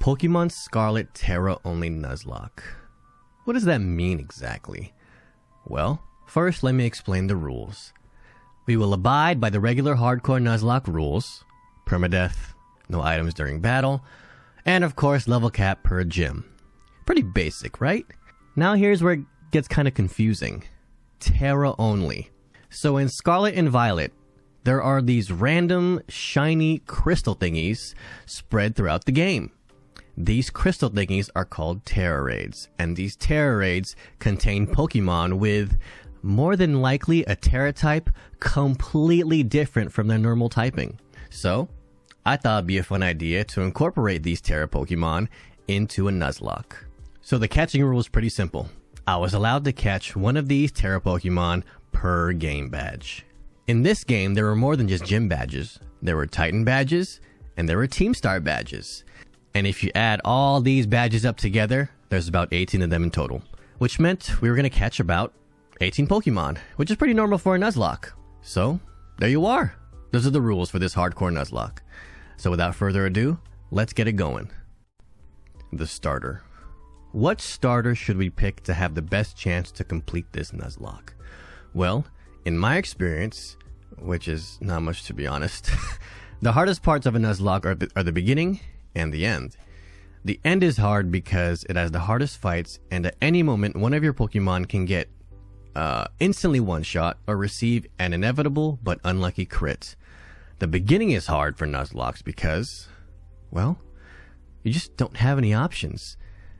Pokemon Scarlet Tera only Nuzlocke. What does that mean exactly? Well, first let me explain the rules. We will abide by the regular hardcore Nuzlocke rules, permadeath, no items during battle, and of course level cap per gym. Pretty basic, right? Now here's where it gets kind of confusing. Tera only. So in Scarlet and Violet, there are these random, shiny crystal thingies spread throughout the game. These crystal thingies are called Tera raids, and these Tera raids contain Pokemon with, more than likely, a Tera type completely different from their normal typing. So, I thought it'd be a fun idea to incorporate these Tera Pokemon into a Nuzlocke. So the catching rule is pretty simple. I was allowed to catch one of these Tera Pokemon per game badge. In this game, there were more than just gym badges. There were Titan badges, and there were Team Star badges. And if you add all these badges up together, there's about 18 of them in total. Which meant we were going to catch about 18 Pokemon, which is pretty normal for a Nuzlocke. So, there you are. Those are the rules for this hardcore Nuzlocke. So without further ado, let's get it going. The starter. What starter should we pick to have the best chance to complete this Nuzlocke? Well, in my experience, which is not much to be honest, the hardest parts of a Nuzlocke are the beginning and the end. The end is hard because it has the hardest fights, and at any moment one of your Pokemon can get instantly one-shot or receive an inevitable but unlucky crit. The beginning is hard for Nuzlockes because, well, you just don't have any options.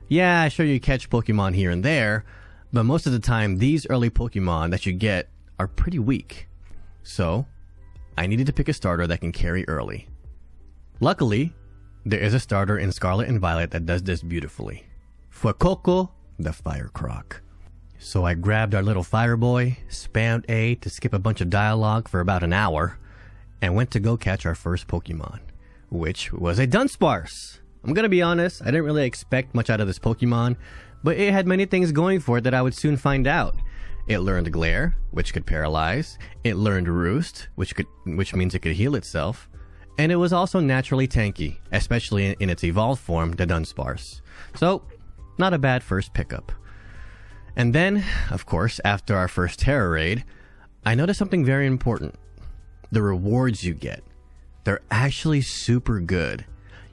Yeah, sure, you catch Pokemon here and there, but most of the time these early Pokemon that you get are pretty weak. So, I needed to pick a starter that can carry early. Luckily, there is a starter in Scarlet and Violet that does this beautifully. Fuecoco, the Fire Croc. So I grabbed our little Fire Boy, spammed A to skip a bunch of dialogue for about an hour, and went to go catch our first Pokemon, which was a Dunsparce. I'm gonna be honest, I didn't really expect much out of this Pokemon, but it had many things going for it that I would soon find out. It learned Glare, which could paralyze. It learned Roost, which means it could heal itself. And it was also naturally tanky, especially in its evolved form, the Dunsparce. So, not a bad first pickup. And then, of course, after our first Tera raid, I noticed something very important. The rewards you get. They're actually super good.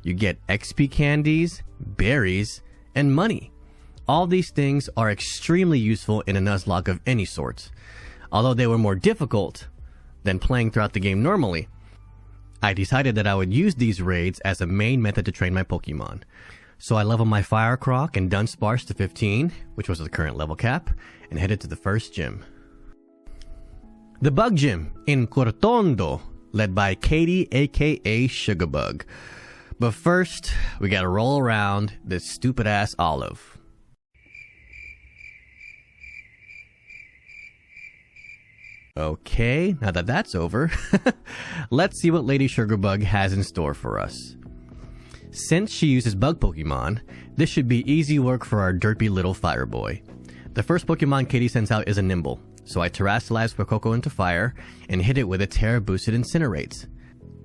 You get XP candies, berries, and money. All these things are extremely useful in a Nuzlocke of any sort. Although they were more difficult than playing throughout the game normally, I decided that I would use these raids as a main method to train my Pokemon. So I leveled my Fire Croc and Dunsparce to 15, which was the current level cap, and headed to the first gym. The Bug Gym in Cortondo, led by Katie aka Sugarbug. But first, we gotta roll around this stupid ass olive. Okay, now that that's over, let's see what Lady Sugarbug has in store for us. Since she uses bug Pokemon, this should be easy work for our derpy little Fire Boy. The first Pokemon Katie sends out is a Nimble, so I terrestrialized Fuecoco into fire and hit it with a Tera boosted Incinerate,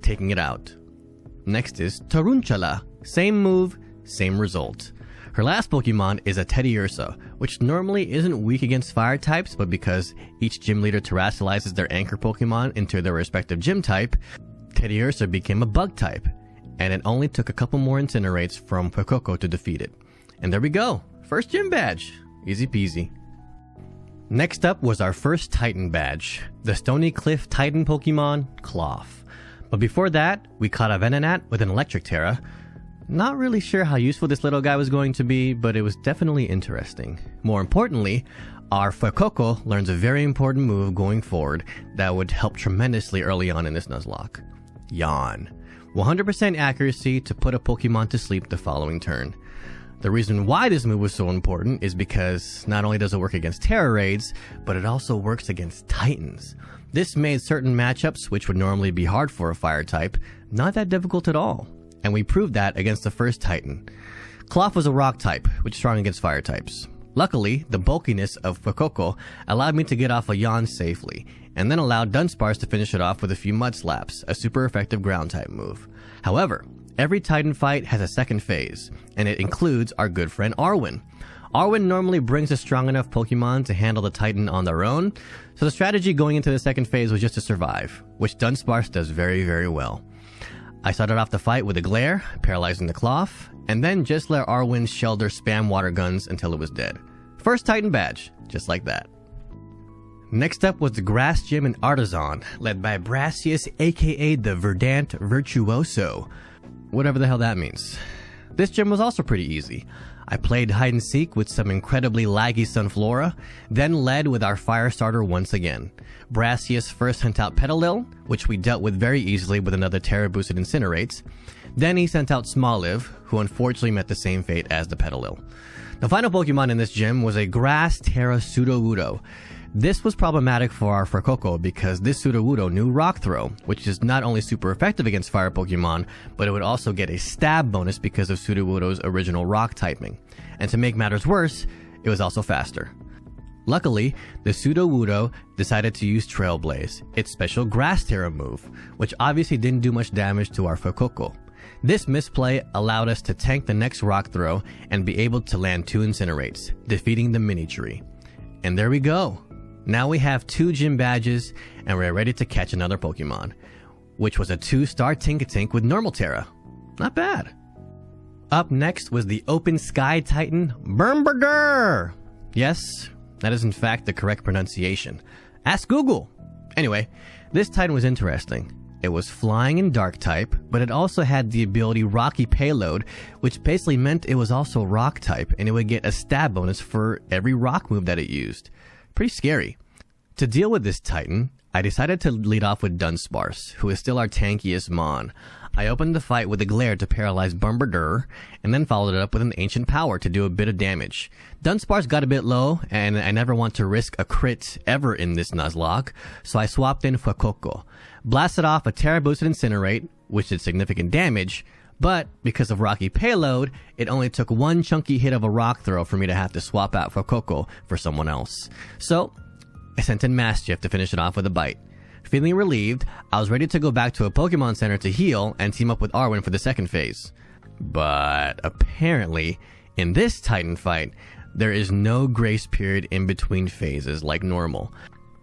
taking it out. Next is Tarunchala, same move, same result. Her last Pokemon is a Teddiursa, which normally isn't weak against fire types, but because each gym leader terrestrializes their anchor Pokemon into their respective gym type, Teddiursa became a bug type, and it only took a couple more Incinerates from Fuecoco to defeat it. And there we go, first gym badge, easy peasy. Next up was our first Titan badge, the Stony Cliff Titan Pokemon, Cloth. But before that, we caught a Venonat with an Electric Tera. Not really sure how useful this little guy was going to be, but it was definitely interesting. More importantly, our Fuecoco learns a very important move going forward that would help tremendously early on in this Nuzlocke. Yawn. 100% accuracy to put a Pokemon to sleep the following turn. The reason why this move was so important is because not only does it work against Tera raids, but it also works against Titans. This made certain matchups, which would normally be hard for a fire type, not that difficult at all. And we proved that against the first Titan. Cloth was a rock type, which is strong against fire types. Luckily, the bulkiness of Fuecoco allowed me to get off a yawn safely, and then allowed Dunsparce to finish it off with a few mud slaps, a super effective ground type move. However, every Titan fight has a second phase, and it includes our good friend Arwen. Arwen normally brings a strong enough Pokemon to handle the Titan on their own, so the strategy going into the second phase was just to survive, which Dunsparce does very, very well. I started off the fight with a Glare, paralyzing the Cloth, and then just let Arwen shell their spam water guns until it was dead. First Titan badge, just like that. Next up was the Grass Gym in Artisan, led by Brassius, aka the Verdant Virtuoso. Whatever the hell that means. This gym was also pretty easy. I played hide and seek with some incredibly laggy Sunflora, then led with our fire starter once again. Brassius first sent out Petalil, which we dealt with very easily with another Tera boosted Incinerates. Then he sent out Smoliv, who unfortunately met the same fate as the Petalil. The final Pokemon in this gym was a Grass Tera Sudowoodo. This was problematic for our Fuecoco because this Sudowoodo knew Rock Throw, which is not only super effective against fire Pokemon, but it would also get a stab bonus because of Sudowoodo's original rock typing. And to make matters worse, it was also faster. Luckily, the Sudowoodo decided to use Trailblaze, its special Grass Tera move, which obviously didn't do much damage to our Fuecoco. This misplay allowed us to tank the next Rock Throw and be able to land 2 Incinerates, defeating the mini tree. And there we go. Now we have 2 gym badges, and we're ready to catch another Pokemon, which was a 2-star Tinkatink with normal Tera. Not bad. Up next was the Open Sky Titan, Bermberger! Yes, that is in fact the correct pronunciation. Ask Google! Anyway, this Titan was interesting. It was flying in Dark type, but it also had the ability Rocky Payload, which basically meant it was also Rock type, and it would get a stab bonus for every Rock move that it used. Pretty scary. To deal with this Titan, I decided to lead off with Dunsparce, who is still our tankiest Mon. I opened the fight with a Glare to paralyze Bombardier, and then followed it up with an Ancient Power to do a bit of damage. Dunsparce got a bit low, and I never want to risk a crit ever in this Nuzlocke, so I swapped in Fuecoco. Blasted off a Tera boosted Incinerate, which did significant damage, but because of Rocky Payload, it only took 1 chunky hit of a Rock Throw for me to have to swap out Fuecoco for someone else. So, I sent in Mischief to finish it off with a Bite. Feeling relieved, I was ready to go back to a Pokemon Center to heal and team up with Arwen for the second phase. But apparently, in this Titan fight, there is no grace period in between phases like normal.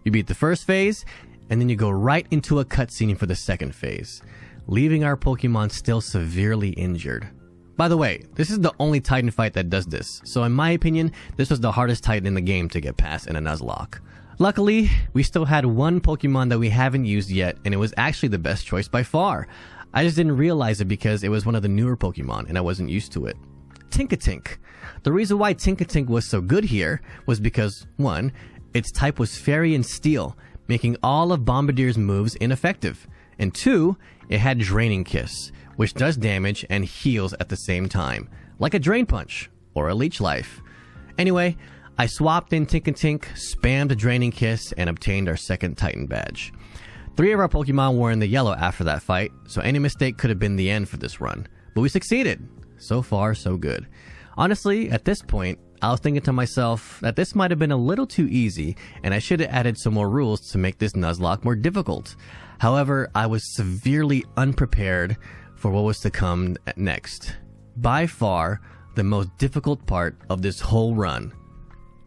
You beat the first phase, and then you go right into a cutscene for the second phase, leaving our Pokemon still severely injured. By the way, this is the only Titan fight that does this, so in my opinion, this was the hardest Titan in the game to get past in a Nuzlocke. Luckily, we still had 1 Pokemon that we haven't used yet, and it was actually the best choice by far. I just didn't realize it because it was one of the newer Pokemon, and I wasn't used to it. Tinkatink. The reason why Tinkatink was so good here was because, 1, its type was Fairy and Steel, making all of Bombardier's moves ineffective, and 2, it had Draining Kiss, which does damage and heals at the same time, like a Drain Punch or a Leech Life. Anyway, I swapped in Tinkatink, spammed a Draining Kiss, and obtained our second Titan badge. 3 of our Pokemon were in the yellow after that fight, so any mistake could have been the end for this run. But we succeeded. So far, so good. Honestly, at this point, I was thinking to myself that this might have been a little too easy, and I should have added some more rules to make this Nuzlocke more difficult. However, I was severely unprepared for what was to come next. By far, the most difficult part of this whole run.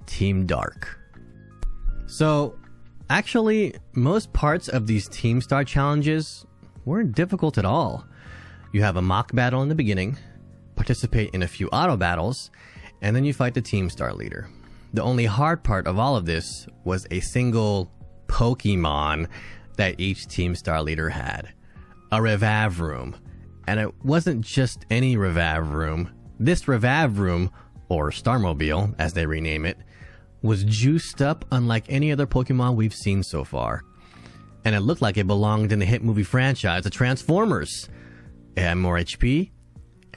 Team Dark. So, actually, most parts of these Team Star challenges weren't difficult at all. You have a mock battle in the beginning, participate in a few auto battles, and then you fight the Team Star leader. The only hard part of all of this was a single Pokemon that each Team Star leader had. A Revive Room. And it wasn't just any Revive Room. This Revive Room, or Starmobile, as they rename it, was juiced up unlike any other Pokemon we've seen so far. And it looked like it belonged in the hit movie franchise, the Transformers. It had more HP,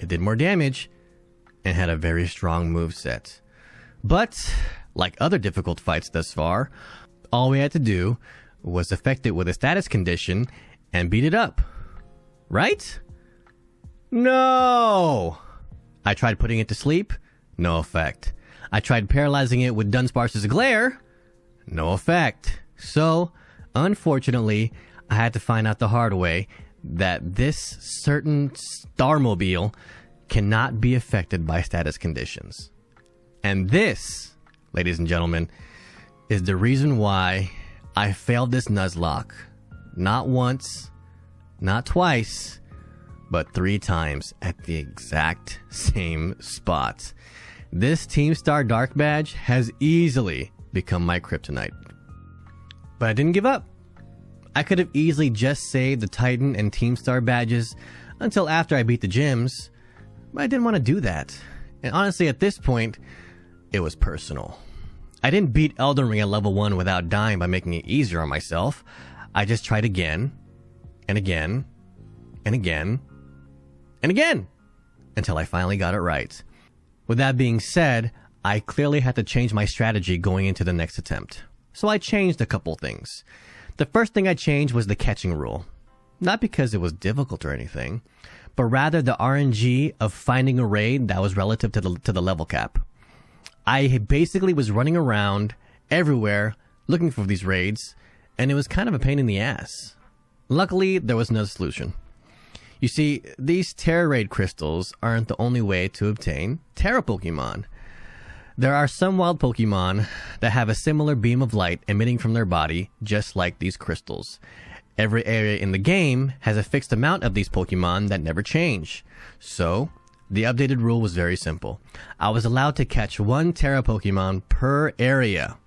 it did more damage, and had a very strong moveset. But, like other difficult fights thus far, all we had to do was affect it with a status condition and beat it up. Right? No! I tried putting it to sleep, no effect. I tried paralyzing it with Dunsparce's Glare, no effect. So, unfortunately, I had to find out the hard way that this certain Starmobile cannot be affected by status conditions. And this, ladies and gentlemen, is the reason why I failed this Nuzlocke. Not once, not twice, but 3 times at the exact same spot. This Team Star Dark badge has easily become my kryptonite. But I didn't give up. I could have easily just saved the Titan and Team Star badges until after I beat the gyms, but I didn't want to do that. And honestly, at this point, it was personal. I didn't beat Elden Ring at level 1 without dying by making it easier on myself. I just tried again, and again, and again, and again, until I finally got it right. With that being said, I clearly had to change my strategy going into the next attempt. So I changed a couple things. The first thing I changed was the catching rule. Not because it was difficult or anything, but rather the RNG of finding a raid that was relative to the level cap. I basically was running around everywhere looking for these raids, and it was kind of a pain in the ass. Luckily, there was another solution. You see, these Tera raid crystals aren't the only way to obtain Tera Pokemon. There are some wild Pokemon that have a similar beam of light emitting from their body, just like these crystals. Every area in the game has a fixed amount of these Pokemon that never change. So, the updated rule was very simple. I was allowed to catch 1 Tera Pokemon per area.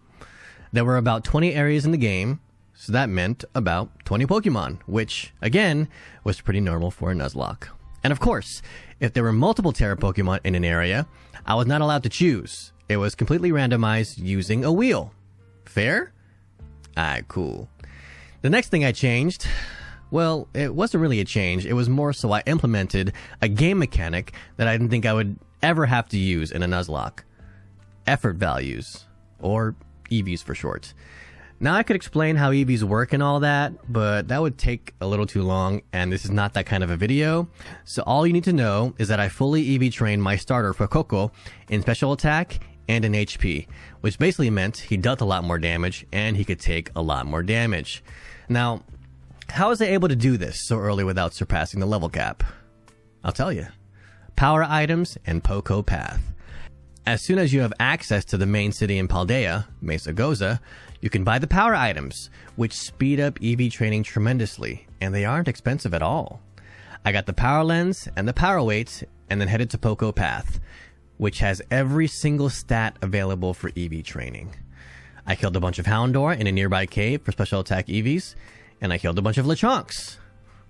There were about 20 areas in the game, so that meant about 20 Pokemon, which, again, was pretty normal for a Nuzlocke. And of course, if there were multiple Tera Pokemon in an area, I was not allowed to choose. It was completely randomized using a wheel. Fair? Alright, cool. The next thing I changed, well, it wasn't really a change. It was more so I implemented a game mechanic that I didn't think I would ever have to use in a Nuzlocke. Effort values, or EVs for short. Now I could explain how EVs work and all that, but that would take a little too long, and this is not that kind of a video. So all you need to know is that I fully EV trained my starter for Coco in special attack and in HP, which basically meant he dealt a lot more damage and he could take a lot more damage. Now, how was I able to do this so early without surpassing the level cap? I'll tell you. Power items and Poco Path. As soon as you have access to the main city in Paldea, Mesa Goza, you can buy the power items, which speed up EV training tremendously, and they aren't expensive at all. I got the power lens and the power weight, and then headed to Poco Path, which has every single stat available for EV training. I killed a bunch of Houndour in a nearby cave for special attack EVs, and I killed a bunch of Lechonks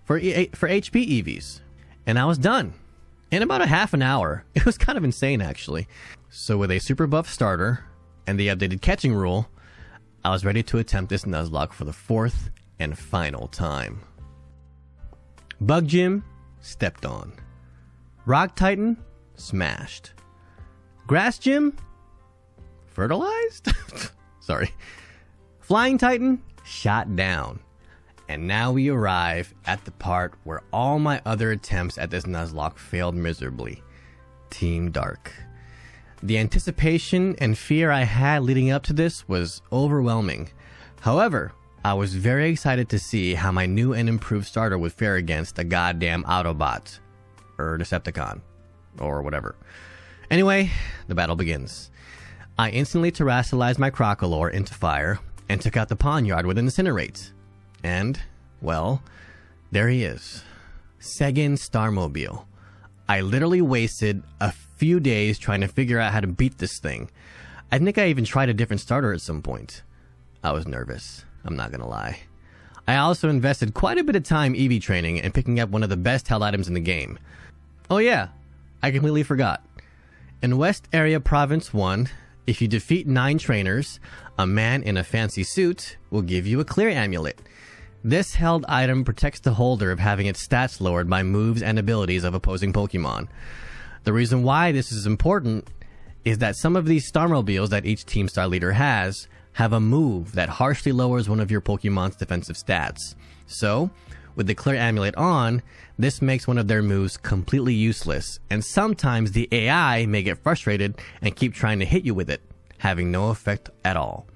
for HP EVs, and I was done. In about a half an hour. It was kind of insane, actually. So with a super buff starter and the updated catching rule, I was ready to attempt this Nuzlocke for the 4th and final time. Bug Gym, stepped on. Rock Titan, smashed. Grass Gym, fertilized? Sorry. Flying Titan, shot down. And now we arrive at the part where all my other attempts at this Nuzlocke failed miserably. Team Dark. The anticipation and fear I had leading up to this was overwhelming. However, I was very excited to see how my new and improved starter would fare against a goddamn Autobot. Or Decepticon. Or whatever. Anyway, the battle begins. I instantly terrestrialized my Crocolore into fire and took out the Pawnyard with Incinerate. And, well, there he is. Segin Starmobile. I literally wasted a few days trying to figure out how to beat this thing. I think I even tried a different starter at some point. I was nervous, I'm not gonna lie. I also invested quite a bit of time EV training and picking up one of the best held items in the game. Oh yeah, I completely forgot. In West Area Province 1, if you defeat 9 trainers, a man in a fancy suit will give you a clear amulet. This held item protects the holder of having its stats lowered by moves and abilities of opposing Pokemon. The reason why this is important is that some of these Starmobiles that each Team Star leader has have a move that harshly lowers one of your Pokemon's defensive stats. So, with the clear amulet on, this makes one of their moves completely useless, and sometimes the AI may get frustrated and keep trying to hit you with it, having no effect at all.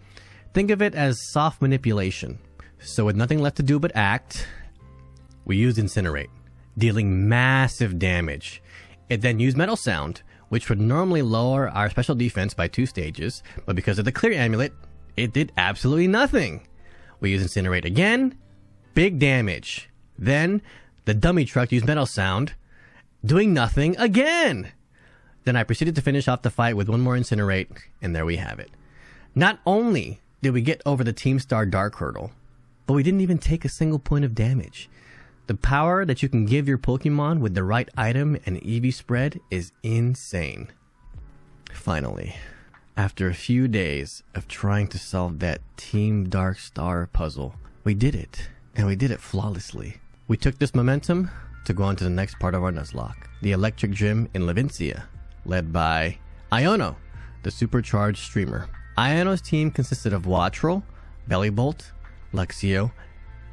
Think of it as soft manipulation. So with nothing left to do but act, We used Incinerate, dealing massive damage. It then used Metal Sound, which would normally lower our special defense by 2 stages, but because of the Clear Amulet, it did absolutely nothing. We used Incinerate again, big damage. Then, the Dummy Truck used Metal Sound, doing nothing again. Then I proceeded to finish off the fight with one more Incinerate, and there we have it. Not only did we get over the Team Star Dark Hurdle, but we didn't even take a single point of damage. The power that you can give your Pokemon with the right item and EV spread is insane. Finally, after a few days of trying to solve that Team Dark Star puzzle, we did it, and we did it flawlessly. We took this momentum to go on to the next part of our Nuzlocke, the Electric Gym in Levincia, led by Iono, the supercharged streamer. Iono's team consisted of Wattrel, Bellibolt, Luxio,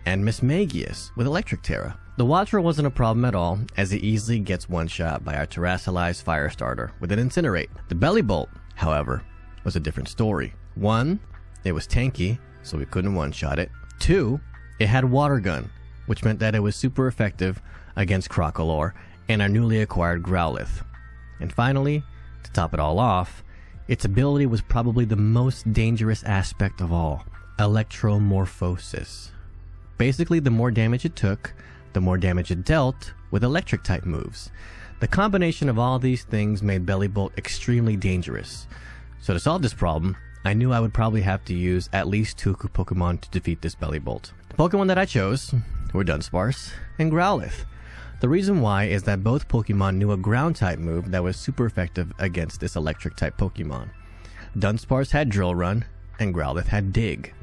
and Mismagius with Electric Tera. The Wattrel wasn't a problem at all, as it easily gets one-shot by our Terrasolized Firestarter with an Incinerate. The Bellibolt, however, was a different story. 1, it was tanky, so we couldn't one-shot it. 2, it had Water Gun, which meant that it was super effective against Crocolore and our newly acquired Growlithe. And finally, to top it all off, its ability was probably the most dangerous aspect of all, Electromorphosis. Basically, the more damage it took, the more damage it dealt with electric-type moves. The combination of all these things made Bellibolt extremely dangerous. So to solve this problem, I knew I would probably have to use at least 2 Pokemon to defeat this Bellibolt. The Pokemon that I chose were Dunsparce and Growlithe. The reason why is that both Pokemon knew a Ground-type move that was super effective against this Electric-type Pokemon. Dunsparce had Drill Run, and Growlithe had Dig.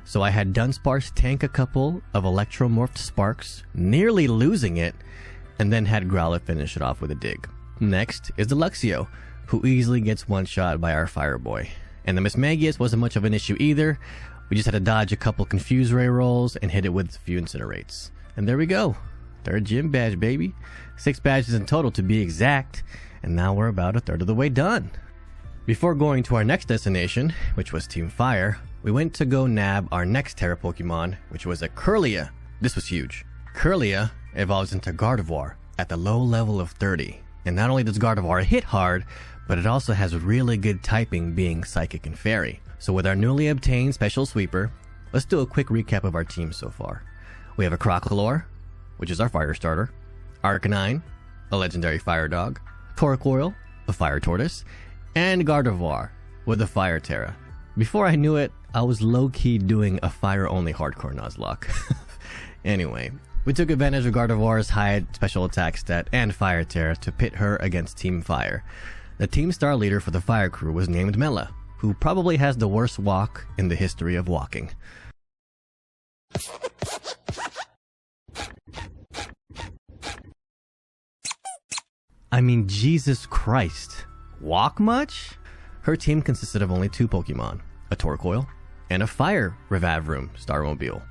So I had Dunsparce tank a couple of Electromorphed Sparks, nearly losing it, and then had Growlithe finish it off with a Dig. Next is the Luxio, who easily gets one-shot by our Fire Boy. And the Mismagius wasn't much of an issue either. We just had to dodge a couple Confuse Ray rolls and hit it with a few Incinerates. And there we go. 3rd gym badge, baby. 6 badges in total to be exact. And now we're about a third of the way done. Before going to our next destination, which was Team Fire, we went to go nab our next Tera Pokemon, which was a Kirlia. This was huge. Kirlia evolves into Gardevoir at the low level of 30. And not only does Gardevoir hit hard, but it also has really good typing, being Psychic and Fairy. So with our newly obtained Special Sweeper, let's do a quick recap of our team so far. We have a Crocolore, which is our Firestarter, Arcanine, a legendary Fire Dog, Torkoal, a Fire Tortoise, and Gardevoir with a Fire Tera. Before I knew it, I was low-key doing a fire-only hardcore Nuzlocke. Anyway, we took advantage of Gardevoir's high special attack stat and Fire Tera to pit her against Team Fire. The Team Star leader for the Fire crew was named Mela, who probably has the worst walk in the history of walking. I mean, Jesus Christ. Walk much? Her team consisted of only 2 Pokemon, a Torkoal and a Fire Revavroom Starmobile.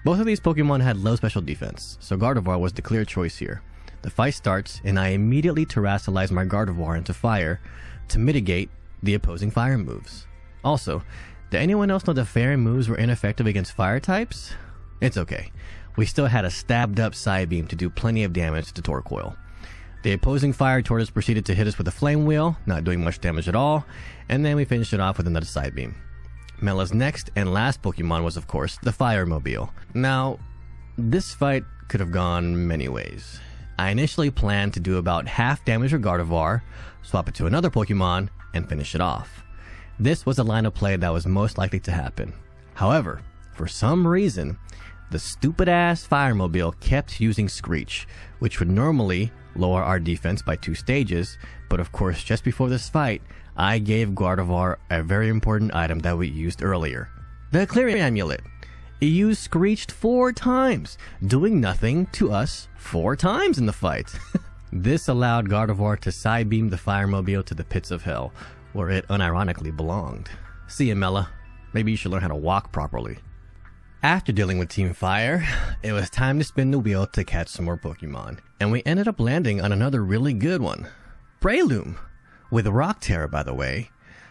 Both of these Pokemon had low special defense, so Gardevoir was the clear choice here. The fight starts, and I immediately Terrasilize my Gardevoir into Fire to mitigate the opposing Fire moves. Also, did anyone else know that Fairy moves were ineffective against Fire types? It's okay. We still had a stabbed up Psybeam to do plenty of damage to Torkoal. The opposing Fire Tortoise proceeded to hit us with a Flame Wheel, not doing much damage at all, and then we finished it off with another Psybeam. Mela's next and last Pokemon was, of course, the Firemobile. Now, this fight could have gone many ways. I initially planned to do about half damage to Gardevoir, swap it to another Pokemon, and finish it off. This was a line of play that was most likely to happen. However, for some reason, the stupid-ass Firemobile kept using Screech, which would normally lower our defense by 2 stages, but of course, just before this fight, I gave Gardevoir a very important item that we used earlier. The Clear Amulet. It used Screeched 4 times, doing nothing to us 4 times in the fight. This allowed Gardevoir to Psybeam the Firemobile to the pits of hell, where it unironically belonged. See ya, Mela. Maybe you should learn how to walk properly. After dealing with Team Fire, it was time to spin the wheel to catch some more Pokemon, and we ended up landing on another really good one. Breloom! With Rock Tera, by the way,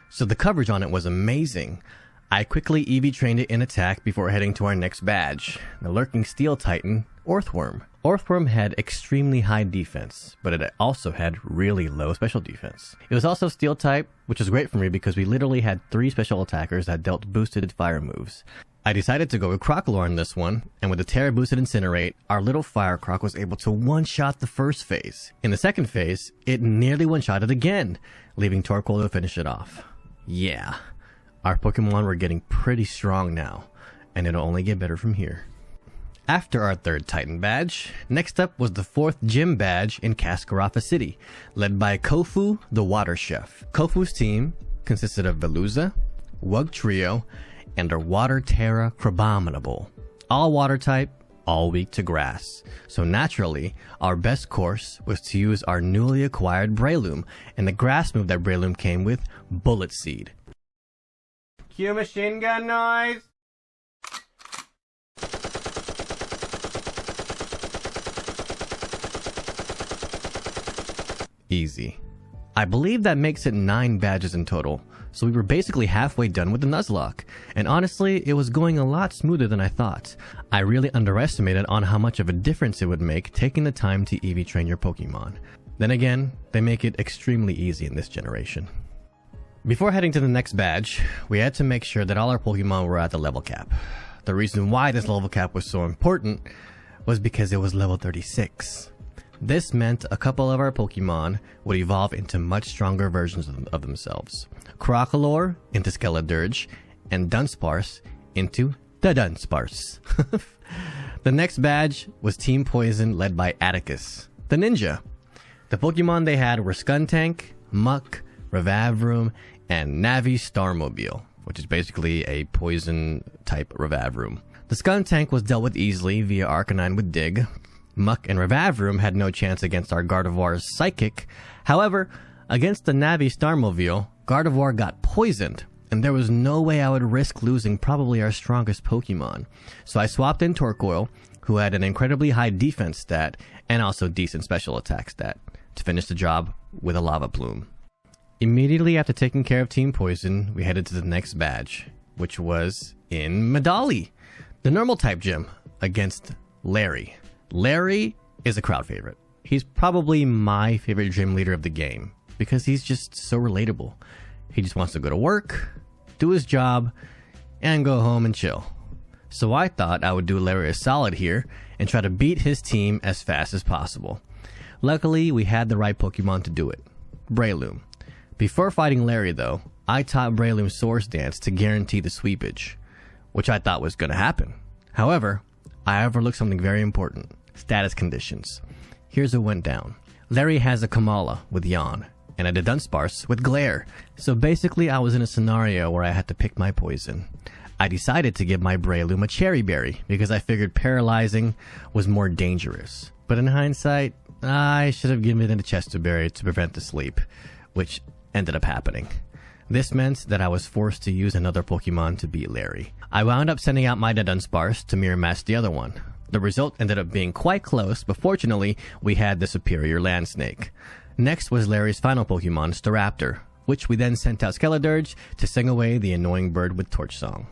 so the coverage on it was amazing. I quickly EV trained it in attack before heading to our next badge, the Lurking Steel Titan Earthworm. Earthworm had extremely high defense, but it also had really low special defense. It was also steel type, which was great for me because we literally had 3 special attackers that dealt boosted fire moves. I decided to go with Crocolore in this one, and with the Tera boosted Incinerate, our little Fire Croc was able to one-shot the first phase. In the second phase, it nearly one-shotted again, leaving Torkoal to finish it off. Yeah, our Pokemon were getting pretty strong now, and it'll only get better from here. After our 3rd Titan badge, next up was the 4th Gym badge in Cascarapha City, led by Kofu, the Water Chef. Kofu's team consisted of Veluza, Wugtrio, and our Water Tera Crabominable. All water type, all weak to grass. So naturally, our best course was to use our newly acquired Breloom, and the grass move that Breloom came with, Bullet Seed. Cue machine gun noise! Easy. I believe that makes it 9 badges in total, so we were basically halfway done with the Nuzlocke, and honestly, it was going a lot smoother than I thought. I really underestimated on how much of a difference it would make taking the time to EV train your Pokemon. Then again, they make it extremely easy in this generation. Before heading to the next badge, we had to make sure that all our Pokemon were at the level cap. The reason why this level cap was so important was because it was level 36. This meant a couple of our Pokemon would evolve into much stronger versions of themselves. Crocolore into Skeledirge, and Dunsparce into the Dunsparce. The next badge was Team Poison led by Atticus, the Ninja. The Pokemon they had were Skuntank, Muck, Revavroom, and Navi Starmobile, which is basically a poison type Revavroom. The Skuntank was dealt with easily via Arcanine with Dig. Muck and Revavroom had no chance against our Gardevoir's Psychic. However, against the Navi Starmobile, Gardevoir got poisoned, and there was no way I would risk losing probably our strongest Pokemon. So I swapped in Torkoal, who had an incredibly high defense stat and also decent special attack stat, to finish the job with a Lava Plume. Immediately after taking care of Team Poison, we headed to the next badge, which was in Medali, the normal type gym, against Larry. Larry is a crowd favorite. He's probably my favorite gym leader of the game because he's just so relatable. He just wants to go to work, do his job, and go home and chill. So I thought I would do Larry a solid here and try to beat his team as fast as possible. Luckily, we had the right Pokemon to do it, Breloom. Before fighting Larry though, I taught Breloom Sworce Dance to guarantee the sweepage, which I thought was going to happen. However, I overlooked something very important, status conditions. Here's what went down. Larry has a Kamala with Yawn, and I did Dunsparce with Glare. So basically I was in a scenario where I had to pick my poison. I decided to give my Breloom a Cherry Berry because I figured paralyzing was more dangerous. But in hindsight, I should have given it a Chesto Berry to prevent the sleep, which ended up happening. This meant that I was forced to use another Pokemon to beat Larry. I wound up sending out my Dunsparce to mirror match the other one. The result ended up being quite close, but fortunately, we had the superior Land Snake. Next was Larry's final Pokemon, Staraptor, which we then sent out Skeledirge to sing away the annoying bird with Torch Song.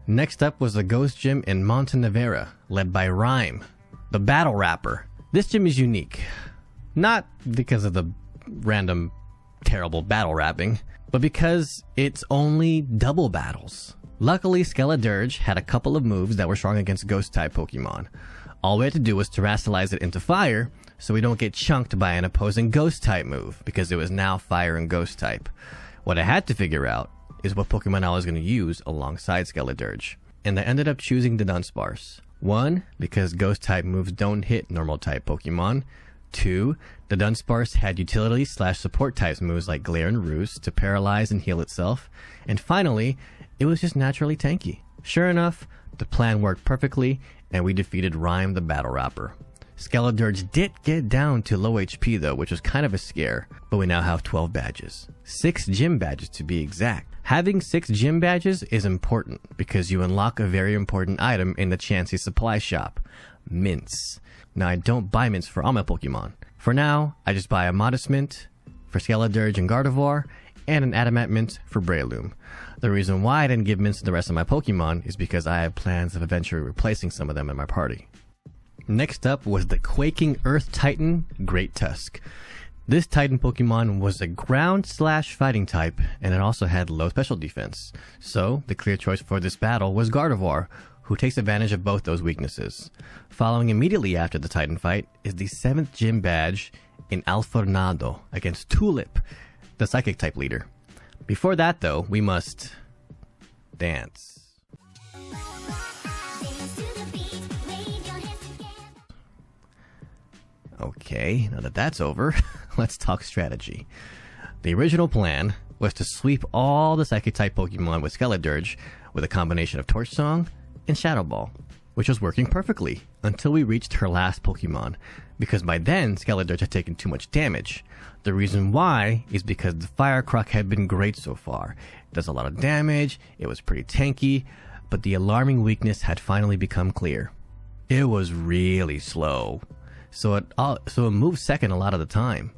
Next up was the Ghost Gym in Montenevera, led by Rhyme, the Battle Rapper. This gym is unique, not because of the random terrible battle rapping, but because it's only double battles. Luckily, Skeledirge had a couple of moves that were strong against Ghost-type Pokemon. All we had to do was terrestrialize it into Fire, so we don't get chunked by an opposing Ghost-type move, because it was now Fire and Ghost-type. What I had to figure out is what Pokemon I was going to use alongside Skeledirge, and I ended up choosing the Dunsparce. 1, because Ghost-type moves don't hit normal-type Pokemon. 2, the Dunsparce had utility/support types moves like Glare and Roost to paralyze and heal itself. And finally, it was just naturally tanky. Sure enough, the plan worked perfectly, and we defeated Rhyme the Battle Rapper. Skeledirge did get down to low HP though, which was kind of a scare, but we now have 12 badges. 6 gym badges to be exact. Having 6 gym badges is important because you unlock a very important item in the Chansey supply shop, mints. Now I don't buy mints for all my Pokemon. For now, I just buy a Modest Mint for Skeledirge and Gardevoir, and an Adamant Mint for Breloom. The reason why I didn't give mints to the rest of my Pokemon is because I have plans of eventually replacing some of them in my party. Next up was the quaking Earth Titan, Great Tusk. This Titan Pokemon was a ground/fighting type, and it also had low special defense. So, the clear choice for this battle was Gardevoir, who takes advantage of both those weaknesses. Following immediately after the Titan fight is the 7th gym badge in Alfornado against Tulip, the Psychic type leader. Before that though, we must dance. Okay, now that that's over, let's talk strategy. The original plan was to sweep all the Psychic-type Pokemon with Skeledirge with a combination of Torch Song and Shadow Ball, which was working perfectly until we reached her last Pokemon, because by then Skeledirge had taken too much damage. The reason why is because the Fire Croc had been great so far. It does a lot of damage, it was pretty tanky, but the alarming weakness had finally become clear. It was really slow. So it moved second a lot of the time.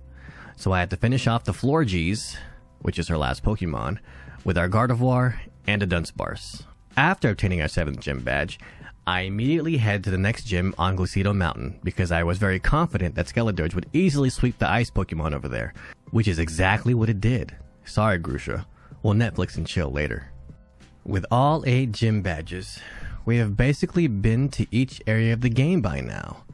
So I had to finish off the Florges, which is her last Pokemon, with our Gardevoir and a Dunsparce. After obtaining our 7th gym badge, I immediately head to the next gym on Glacido Mountain because I was very confident that Skeledirge would easily sweep the ice Pokemon over there, which is exactly what it did. Sorry, Grusha. We'll Netflix and chill later. With all 8 gym badges, we have basically been to each area of the game by now.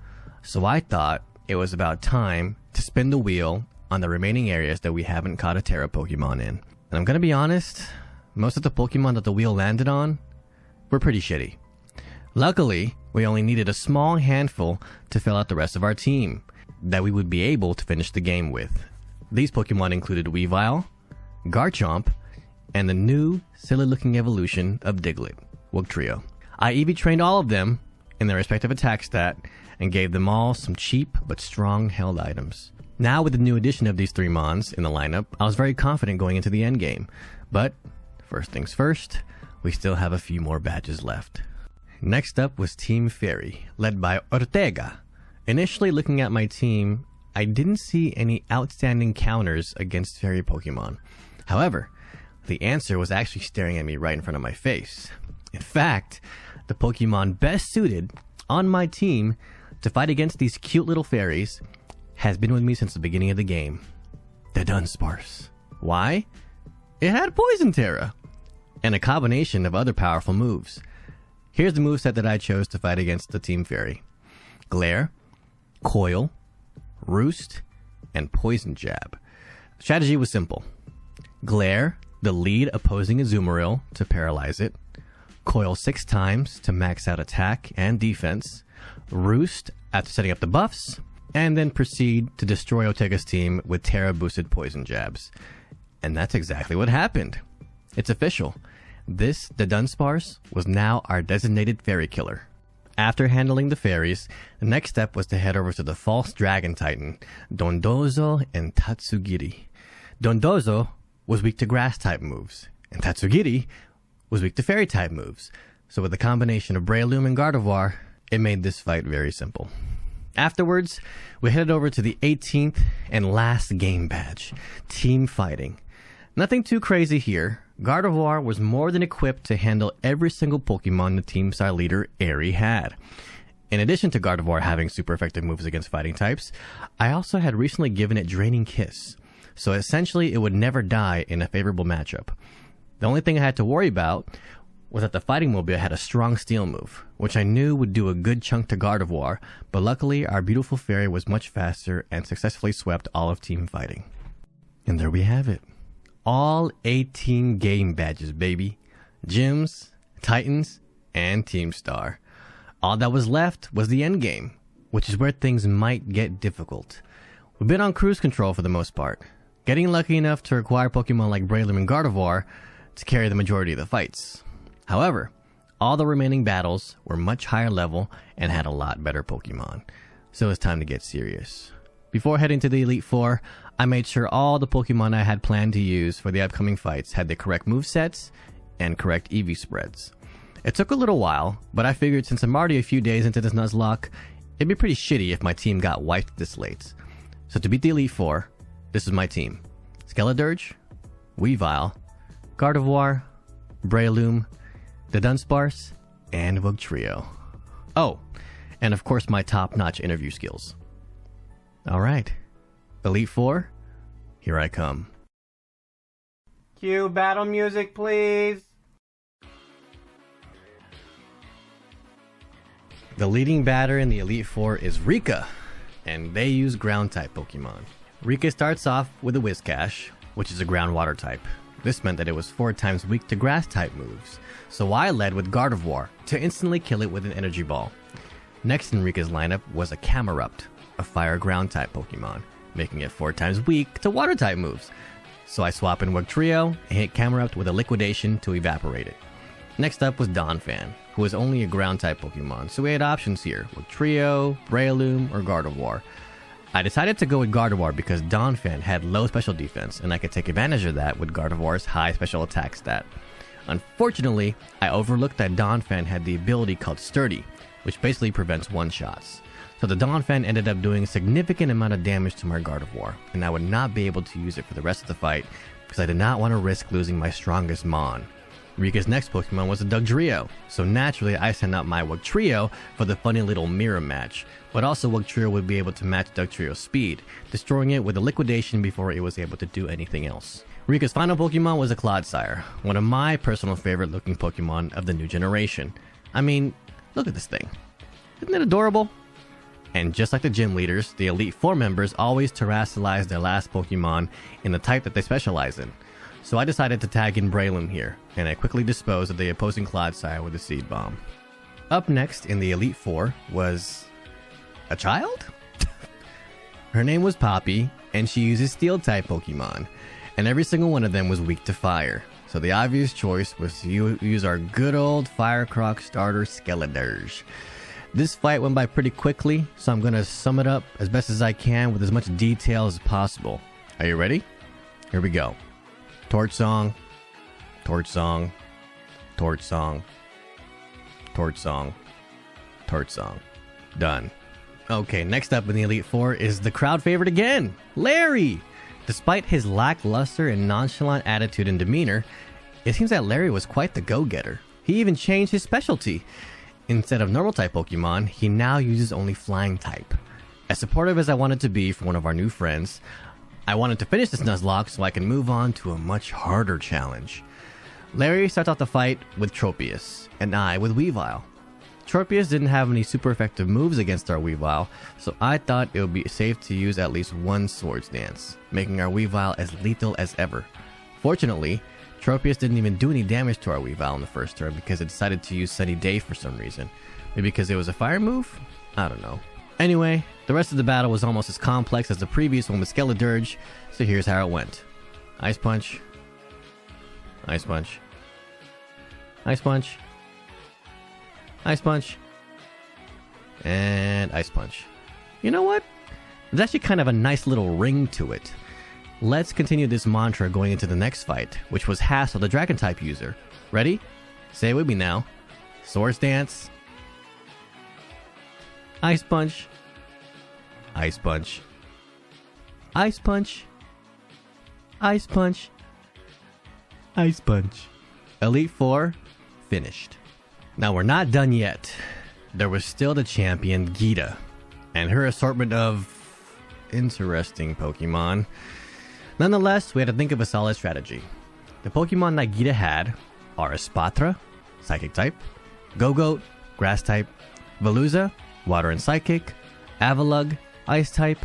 So I thought it was about time to spin the wheel on the remaining areas that we haven't caught a Tera Pokemon in. And I'm gonna be honest, most of the Pokemon that the wheel landed on were pretty shitty. Luckily, we only needed a small handful to fill out the rest of our team that we would be able to finish the game with. These Pokemon included Weavile, Garchomp, and the new, silly-looking evolution of Diglett, Wugtrio. I EV trained all of them in their respective attack stat, and gave them all some cheap but strong held items. Now with the new addition of these 3 Mons in the lineup, I was very confident going into the endgame. But, first things first, we still have a few more badges left. Next up was Team Fairy, led by Ortega. Initially looking at my team, I didn't see any outstanding counters against Fairy Pokemon. However, the answer was actually staring at me right in front of my face. In fact, the Pokemon best suited on my team to fight against these cute little fairies has been with me since the beginning of the game. The Dunsparce. Why? It had Poison Tera and a combination of other powerful moves. Here's the moveset that I chose to fight against the Team Fairy. Glare, Coil, Roost, and Poison Jab. The strategy was simple. Glare, the lead opposing Azumarill to paralyze it. Coil 6 times to max out attack and defense. Roost after setting up the buffs, and then proceed to destroy Ortega's team with Tera boosted poison jabs. And that's exactly what happened. It's official. The Dunsparce, was now our designated fairy killer. After handling the fairies, the next step was to head over to the false dragon titan, Dondozo and Tatsugiri. Dondozo was weak to grass type moves, and Tatsugiri was weak to fairy type moves. So with a combination of Breloom and Gardevoir, it made this fight very simple. Afterwards, we headed over to the 18th and last game badge, Team Fighting. Nothing too crazy here. Gardevoir was more than equipped to handle every single Pokemon the Team Star leader, Aerie, had. In addition to Gardevoir having super effective moves against fighting types, I also had recently given it Draining Kiss, so essentially it would never die in a favorable matchup. The only thing I had to worry about was that the Fighting Mobile had a strong Steel move, which I knew would do a good chunk to Gardevoir, but luckily our beautiful fairy was much faster and successfully swept all of Team Fighting. And there we have it. All 18 game badges, baby. Gyms, Titans, and Team Star. All that was left was the end game, which is where things might get difficult. We've been on cruise control for the most part, getting lucky enough to acquire Pokemon like Breloom and Gardevoir to carry the majority of the fights. However, all the remaining battles were much higher level and had a lot better Pokemon, so it's time to get serious. Before heading to the Elite Four, I made sure all the Pokemon I had planned to use for the upcoming fights had the correct movesets and correct EV spreads. It took a little while, but I figured since I'm already a few days into this Nuzlocke, it'd be pretty shitty if my team got wiped this late. So to beat the Elite Four, this is my team. Skeledirge, Weavile, Gardevoir, Breloom, the Dunsparce, and Wugtrio. Oh, and of course my top-notch interview skills. Alright, Elite Four, here I come. Cue battle music, please! The leading batter in the Elite Four is Rika, and they use ground-type Pokemon. Rika starts off with a Whiscash, which is a ground-water type. This meant that it was 4 times weak to grass-type moves, so I led with Gardevoir to instantly kill it with an Energy Ball. Next in Rika's lineup was a Camerupt, a fire ground-type Pokemon, making it 4 times weak to water-type moves. So I swap in Wugtrio and hit Camerupt with a Liquidation to evaporate it. Next up was Donphan, who was only a ground-type Pokemon, so we had options here, Wugtrio, Breloom, or Gardevoir. I decided to go with Gardevoir because Donphan had low special defense, and I could take advantage of that with Gardevoir's high special attack stat. Unfortunately, I overlooked that Donphan had the ability called Sturdy, which basically prevents one-shots. So the Donphan ended up doing a significant amount of damage to my Gardevoir, and I would not be able to use it for the rest of the fight because I did not want to risk losing my strongest Mon. Rika's next Pokemon was a Dugtrio, so naturally I sent out my Wugtrio for the funny little mirror match, but also Wugtrio would be able to match Dugtrio's speed, destroying it with a Liquidation before it was able to do anything else. Rika's final Pokemon was a Clodsire, one of my personal favorite looking Pokemon of the new generation. I mean, look at this thing. Isn't it adorable? And just like the gym leaders, the Elite Four members always terrestrialize their last Pokemon in the type that they specialize in. So I decided to tag in Breloom here, and I quickly disposed of the opposing Clodsire with a Seed Bomb. Up next in the Elite Four was a child? Her name was Poppy, and she uses Steel-type Pokemon, and every single one of them was weak to fire. So the obvious choice was to use our good old Fire Croc starter Skeledirge. This fight went by pretty quickly, so I'm going to sum it up as best as I can with as much detail as possible. Are you ready? Here we go. Torch Song, Torch Song, Torch Song, Torch Song, Torch Song. Done. Okay, next up in the Elite Four is the crowd favorite again, Larry! Despite his lackluster and nonchalant attitude and demeanor, it seems that Larry was quite the go-getter. He even changed his specialty. Instead of normal-type Pokemon, he now uses only Flying-type. As supportive as I wanted to be for one of our new friends, I wanted to finish this Nuzlocke so I can move on to a much harder challenge. Larry starts off the fight with Tropius, and I with Weavile. Tropius didn't have any super effective moves against our Weavile, so I thought it would be safe to use at least one Swords Dance, making our Weavile as lethal as ever. Fortunately, Tropius didn't even do any damage to our Weavile in the first turn because it decided to use Sunny Day for some reason. Maybe because it was a fire move? I don't know. Anyway, the rest of the battle was almost as complex as the previous one with Skeledirge, so here's how it went. Ice Punch. Ice Punch. Ice Punch. Ice Punch. And Ice Punch. You know what? There's actually kind of a nice little ring to it. Let's continue this mantra going into the next fight, which was Hassel, the Dragon-type user. Ready? Say it with me now. Swords Dance. Ice Punch. Ice Punch. Ice Punch. Ice Punch. Ice Punch. Elite Four finished. Now we're not done yet. There was still the champion Geeta and her assortment of interesting Pokemon. Nonetheless, we had to think of a solid strategy. The Pokemon that Geeta had are Espatra, Psychic type, Gogoat, Grass type, Veluza, Water and Psychic, Avalugg, Ice type,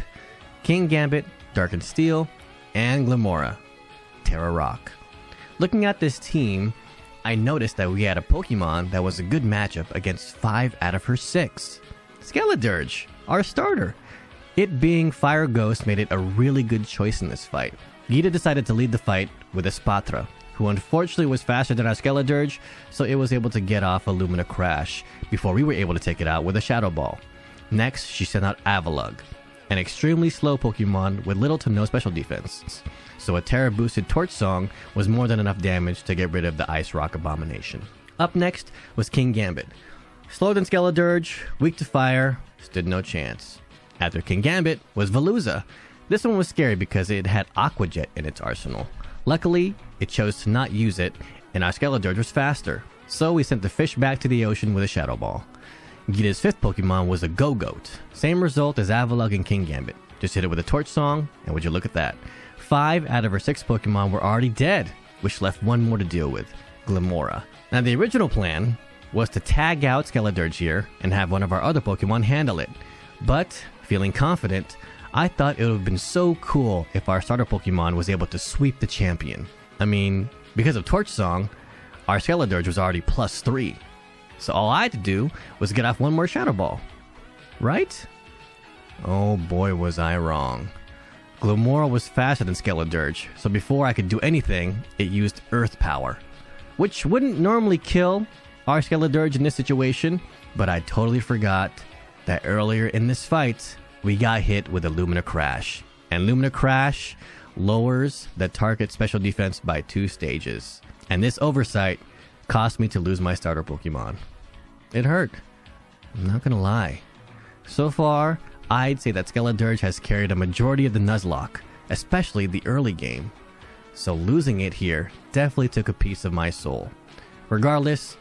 King Gambit, Dark and Steel, and Glamora, Tera Rock. Looking at this team, I noticed that we had a Pokemon that was a good matchup against 5 out of her 6. Skeledirge, our starter. It being Fire Ghost made it a really good choice in this fight. Geeta decided to lead the fight with Espatra, who unfortunately was faster than our Skeledirge, so it was able to get off a Lumina Crash before we were able to take it out with a Shadow Ball. Next, she sent out Avalugg, an extremely slow Pokemon with little to no special defense, so a Tera boosted Torch Song was more than enough damage to get rid of the Ice Rock Abomination. Up next was King Gambit. Slower than Skeledirge, weak to fire, stood no chance. After King Gambit was Veluza. This one was scary because it had Aqua Jet in its arsenal. Luckily, it chose to not use it, and our Skeledirge was faster, so we sent the fish back to the ocean with a Shadow Ball. Gita's 5th Pokemon was a Go-Goat. Same result as Avalugg and Kingambit. Just hit it with a Torch Song, and would you look at that. 5 out of her 6 Pokemon were already dead, which left one more to deal with, Glimmora. Now the original plan was to tag out Skeledirge here and have one of our other Pokemon handle it. But, feeling confident, I thought it would have been so cool if our starter Pokemon was able to sweep the champion. I mean, because of Torch Song, our Skeledirge was already +3. So all I had to do was get off one more Shadow Ball. Right? Oh boy, was I wrong. Glimmora was faster than Skeledirge, so before I could do anything, it used Earth Power. Which wouldn't normally kill our Skeledirge in this situation, but I totally forgot that earlier in this fight, we got hit with a Lumina Crash. And Lumina Crash lowers the target special defense by 2 stages. And this oversight cost me to lose my starter Pokemon. It hurt. I'm not gonna lie. So far, I'd say that Skeledirge has carried a majority of the Nuzlocke, especially the early game. So losing it here definitely took a piece of my soul. Regardless,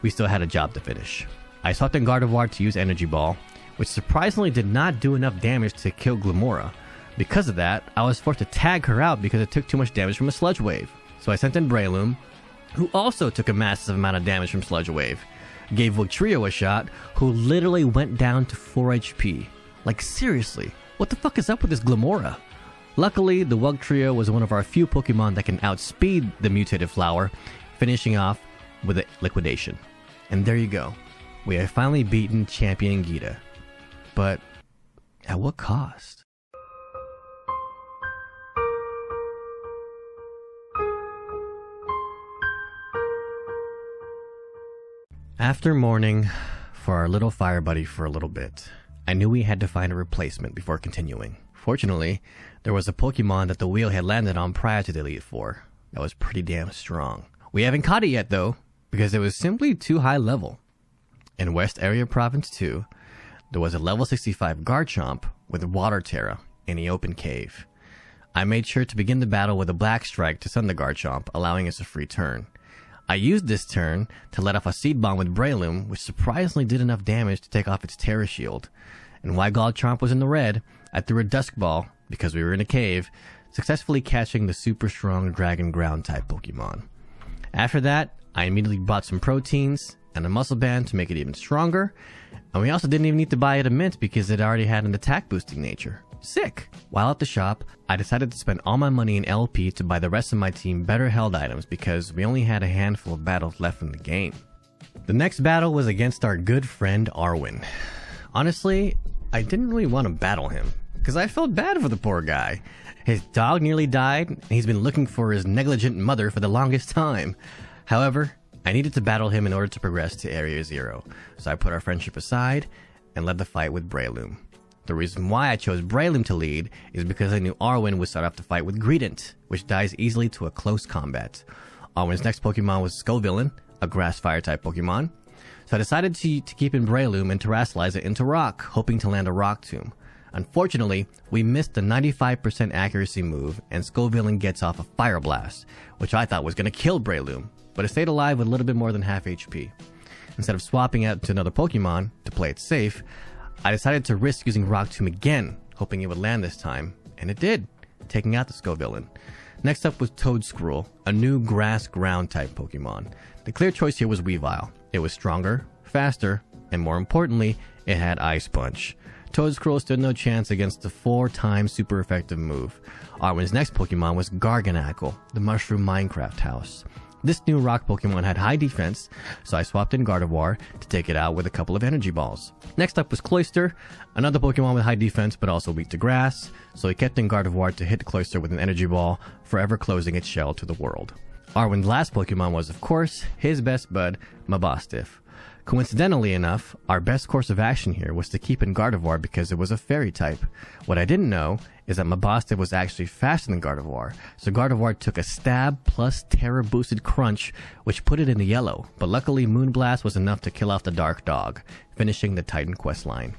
we still had a job to finish. I swapped in Gardevoir to use Energy Ball, which surprisingly did not do enough damage to kill Glimmora. Because of that, I was forced to tag her out because it took too much damage from a Sludge Wave. So I sent in Breloom, who also took a massive amount of damage from Sludge Wave. Gave Wugtrio a shot, who literally went down to 4 HP. Like seriously, what the fuck is up with this Glimmora? Luckily, the Wugtrio was one of our few Pokemon that can outspeed the mutated flower, finishing off with a liquidation. And there you go. We have finally beaten Champion Gita. But at what cost? After mourning for our little fire buddy for a little bit, I knew we had to find a replacement before continuing. Fortunately, there was a Pokemon that the wheel had landed on prior to the Elite Four that was pretty damn strong. We haven't caught it yet though, because it was simply too high level. In West Area Province 2, there was a level 65 Garchomp with Water Tera in the open cave. I made sure to begin the battle with a Black Strike to stun the Garchomp, allowing us a free turn. I used this turn to let off a Seed Bomb with Breloom, which surprisingly did enough damage to take off its Terra Shield. And while Garchomp was in the red, I threw a Dusk Ball, because we were in a cave, successfully catching the super strong Dragon Ground type Pokemon. After that, I immediately bought some proteins and a muscle band to make it even stronger, and we also didn't even need to buy it a mint because it already had an attack boosting nature. Sick! While at the shop, I decided to spend all my money in LP to buy the rest of my team better held items because we only had a handful of battles left in the game. The next battle was against our good friend Arwen. Honestly, I didn't really want to battle him because I felt bad for the poor guy. His dog nearly died, and he's been looking for his negligent mother for the longest time. However, I needed to battle him in order to progress to Area 0, so I put our friendship aside and led the fight with Breloom. The reason why I chose Breloom to lead is because I knew Arwen would start off the fight with Greedent, which dies easily to a close combat. Arwen's next Pokemon was Scovillain, a Grass-Fire type Pokemon, so I decided to keep in Breloom and terastallize it into Rock, hoping to land a Rock Tomb. Unfortunately, we missed the 95% accuracy move, and Scovillain gets off a Fire Blast, which I thought was going to kill Breloom, but it stayed alive with a little bit more than half HP. Instead of swapping out to another Pokemon to play it safe, I decided to risk using Rock Tomb again, hoping it would land this time, and it did, taking out the Scovillain. Next up was Toedscruel, a new Grass Ground type Pokemon. The clear choice here was Weavile. It was stronger, faster, and more importantly, it had Ice Punch. Toedscruel stood no chance against the 4-time super effective move. Arwen's next Pokemon was Garganacl, the Mushroom Minecraft house. This new rock Pokemon had high defense, so I swapped in Gardevoir to take it out with a couple of energy balls. Next up was Cloyster, another Pokemon with high defense but also weak to grass, so I kept in Gardevoir to hit Cloyster with an energy ball, forever closing its shell to the world. Arwen's last Pokemon was, of course, his best bud, Mabostiff. Coincidentally enough, our best course of action here was to keep in Gardevoir because it was a fairy type. What I didn't know is that Mabostiff was actually faster than Gardevoir, so Gardevoir took a stab plus Terra boosted crunch, which put it in the yellow, but luckily Moonblast was enough to kill off the Dark Dog, finishing the Titan quest line.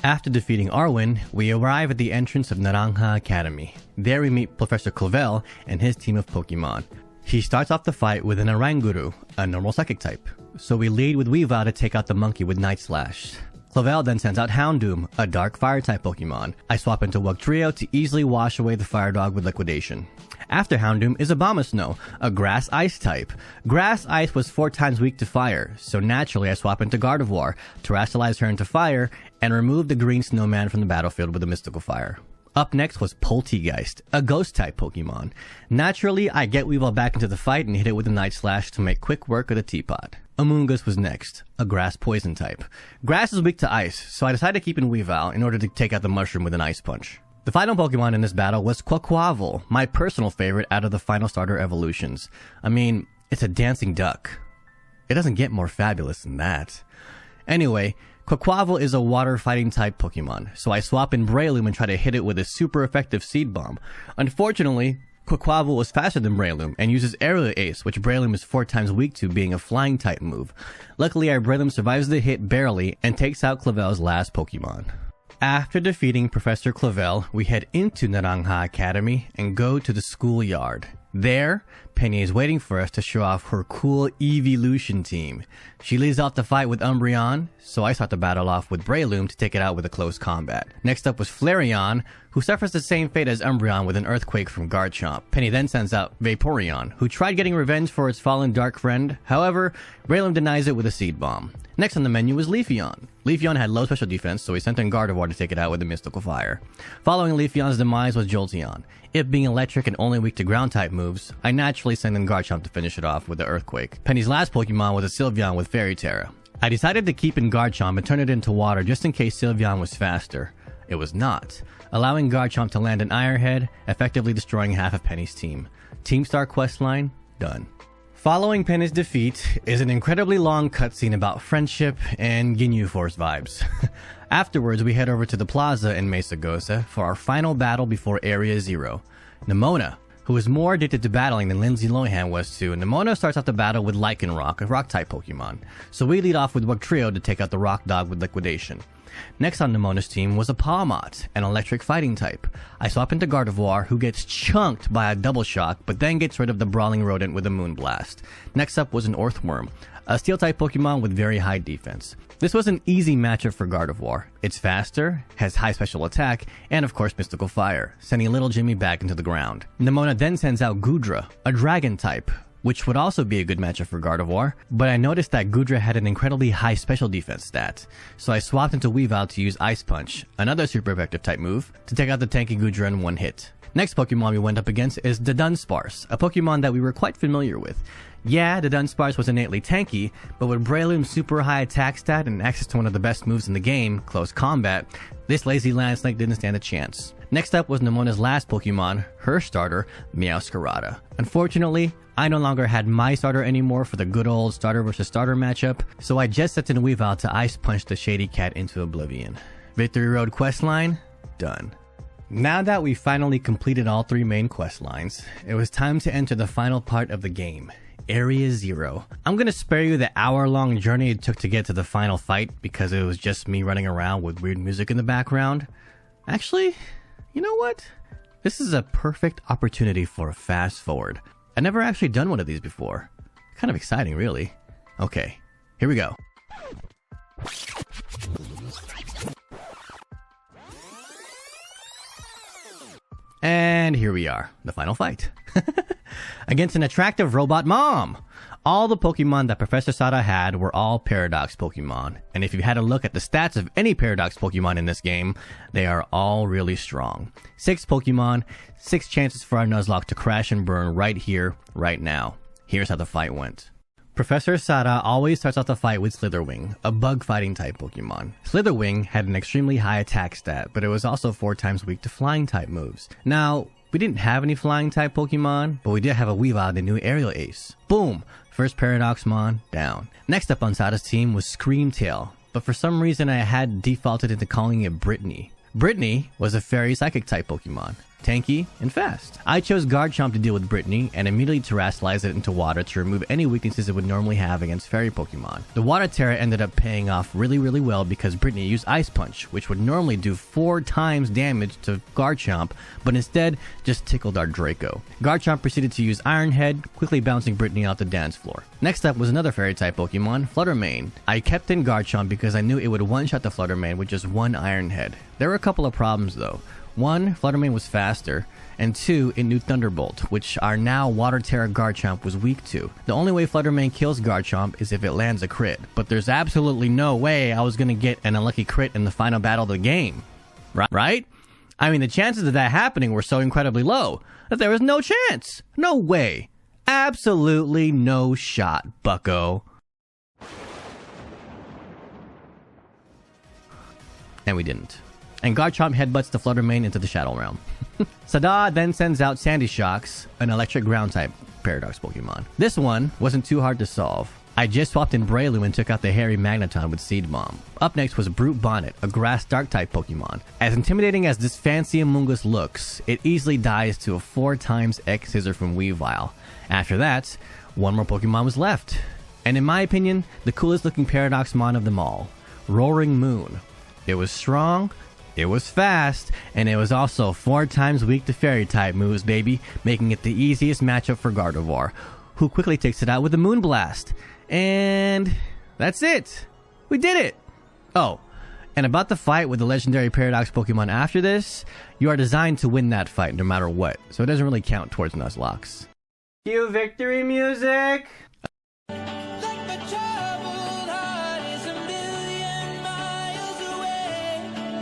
After defeating Arwen, we arrive at the entrance of Naranja Academy. There we meet Professor Clavel and his team of Pokemon. He starts off the fight with an Oranguru, a normal psychic type. So we lead with Weavile to take out the monkey with Night Slash. Clavel then sends out Houndoom, a dark fire type Pokemon. I swap into Wugtrio to easily wash away the Fire Dog with Liquidation. After Houndoom is Abomasnow, a grass ice type. Grass ice was 4 times weak to fire, so naturally I swap into Gardevoir, Terastallize her into fire, and remove the green snowman from the battlefield with a Mystical Fire. Up next was Poltegeist, a ghost-type Pokemon. Naturally, I get Weavile back into the fight and hit it with a Night Slash to make quick work of the Teapot. Amoonguss was next, a grass poison type. Grass is weak to ice, so I decided to keep in Weavile in order to take out the mushroom with an Ice Punch. The final Pokemon in this battle was Quaquaval, my personal favorite out of the final starter evolutions. I mean, it's a dancing duck. It doesn't get more fabulous than that. Anyway, Quaquaval is a water fighting type Pokemon, so I swap in Breloom and try to hit it with a super effective Seed Bomb. Unfortunately, Quaquaval was faster than Breloom and uses Aerial Ace, which Breloom is 4 times weak to, being a flying type move. Luckily, our Breloom survives the hit barely and takes out Clavel's last Pokemon. After defeating Professor Clavel, we head into Naranja Academy and go to the schoolyard. There, Penny is waiting for us to show off her cool Evolution team. She leads off the fight with Umbreon, so I start the battle off with Breloom to take it out with a close combat. Next up was Flareon, who suffers the same fate as Umbreon with an Earthquake from Garchomp. Penny then sends out Vaporeon, who tried getting revenge for its fallen dark friend. However, Breloom denies it with a Seed Bomb. Next on the menu was Leafeon. Leafeon had low special defense, so we sent in Gardevoir to take it out with a Mystical Fire. Following Leafeon's demise was Jolteon. It being electric and only weak to ground-type moves, I naturally sent in Garchomp to finish it off with the Earthquake. Penny's last Pokemon was a Sylveon with Fairy Tera. I decided to keep in Garchomp and turn it into water just in case Sylveon was faster. It was not, allowing Garchomp to land an Iron Head, effectively destroying half of Penny's team. Team Star questline, done. Following Penny's defeat is an incredibly long cutscene about friendship and Ginyu Force vibes. Afterwards, we head over to the plaza in Mesa Gosa for our final battle before Area Zero. Nemona, who is more addicted to battling than Lindsay Lohan was to, Nemona starts off the battle with Lycanroc, a rock-type Pokemon. So we lead off with Wugtrio to take out the Rock Dog with Liquidation. Next on Nemona's team was a Palmot, an electric fighting type. I swap into Gardevoir, who gets chunked by a Double Shock, but then gets rid of the Brawling Rodent with a Moonblast. Next up was an Earthworm, a Steel-type Pokemon with very high defense. This was an easy matchup for Gardevoir. It's faster, has high special attack, and of course Mystical Fire, sending little Jimmy back into the ground. Nemona then sends out Goodra, a Dragon type, which would also be a good matchup for Gardevoir, but I noticed that Goodra had an incredibly high special defense stat, so I swapped into Weavile to use Ice Punch, another super effective type move, to take out the tanky Goodra in one hit. Next Pokemon we went up against is the Dunsparce, a Pokemon that we were quite familiar with. Yeah, the Dunsparce was innately tanky, but with Breloom's super high attack stat and access to one of the best moves in the game, Close Combat, this lazy Landsnake didn't stand a chance. Next up was Nemona's last Pokemon, her starter, Meowscarada. Unfortunately, I no longer had my starter anymore for the good old starter versus starter matchup, so I just sent in Weavile to Ice Punch the Shady Cat into oblivion. Victory Road questline, done. Now that we finally completed all 3 main quest lines, it was time to enter the final part of the game, Area Zero. I'm gonna spare you the hour-long journey it took to get to the final fight because it was just me running around with weird music in the background. Actually, you know what? This is a perfect opportunity for a fast forward. I've never actually done one of these before. Kind of exciting, really. Okay, here we go. And here we are, the final fight. Against an attractive robot mom! All the Pokemon that Professor Sada had were all Paradox Pokemon, and if you had a look at the stats of any Paradox Pokemon in this game, they are all really strong. 6 Pokemon, 6 chances for our Nuzlocke to crash and burn right here, right now. Here's how the fight went. Professor Sada always starts off the fight with Slitherwing, a bug-fighting type Pokemon. Slitherwing had an extremely high attack stat, but it was also 4 times weak to flying type moves. Now, we didn't have any flying type Pokemon, but we did have a Weavile that knew Aerial Ace. Boom! First Paradoxmon down. Next up on Sada's team was Screamtail, but for some reason I had defaulted into calling it Brittany. Brittany was a fairy psychic type Pokemon. tanky, and fast. I chose Garchomp to deal with Brittany and immediately terrestrialized it into water to remove any weaknesses it would normally have against fairy Pokemon. The water Tera ended up paying off really well because Brittany used Ice Punch, which would normally do 4 times damage to Garchomp, but instead just tickled our Draco. Garchomp proceeded to use Iron Head, quickly bouncing Brittany off the dance floor. Next up was another fairy type Pokemon, Fluttermane. I kept in Garchomp because I knew it would one-shot the Fluttermane with just 1 Iron Head. There were a couple of problems though. 1, Fluttermane was faster, and 2, it knew Thunderbolt, which our now Water Tera Garchomp was weak to. The only way Fluttermane kills Garchomp is if it lands a crit, but there's absolutely no way I was gonna get an unlucky crit in the final battle of the game. Right? I mean, the chances of that happening were so incredibly low that there was no chance. No way. Absolutely no shot, bucko. And we didn't. And Garchomp headbutts the Fluttermane into the Shadow Realm. Sada then sends out Sandy Shocks, an electric ground type Paradox Pokemon. This one wasn't too hard to solve. I just swapped in Breloom and took out the hairy Magneton with Seed Bomb. Up next was Brute Bonnet, a grass dark type Pokemon. As intimidating as this fancy Amoonguss looks, it easily dies to a 4 times X Scissor from Weavile. After that, 1 more Pokemon was left. And in my opinion, the coolest looking Paradox Mon of them all, Roaring Moon. It was strong, it was fast, and it was also 4 times weak to fairy type moves, baby, making it the easiest matchup for Gardevoir, who quickly takes it out with a Moonblast. And that's it. We did it. Oh, and about the fight with the legendary Paradox Pokemon after this, you are designed to win that fight no matter what, so it doesn't really count towards Nuzlocke. Cue victory music!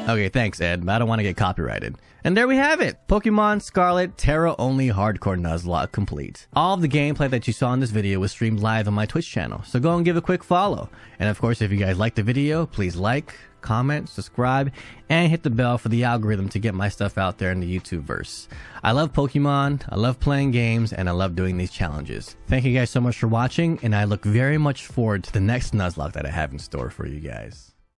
Okay, thanks, Ed, but I don't want to get copyrighted. And there we have it! Pokemon Scarlet Tera only hardcore Nuzlocke complete. All of the gameplay that you saw in this video was streamed live on my Twitch channel, so go and give a quick follow. And of course, if you guys liked the video, please like, comment, subscribe, and hit the bell for the algorithm to get my stuff out there in the YouTube-verse. I love Pokemon, I love playing games, and I love doing these challenges. Thank you guys so much for watching, and I look very much forward to the next Nuzlocke that I have in store for you guys.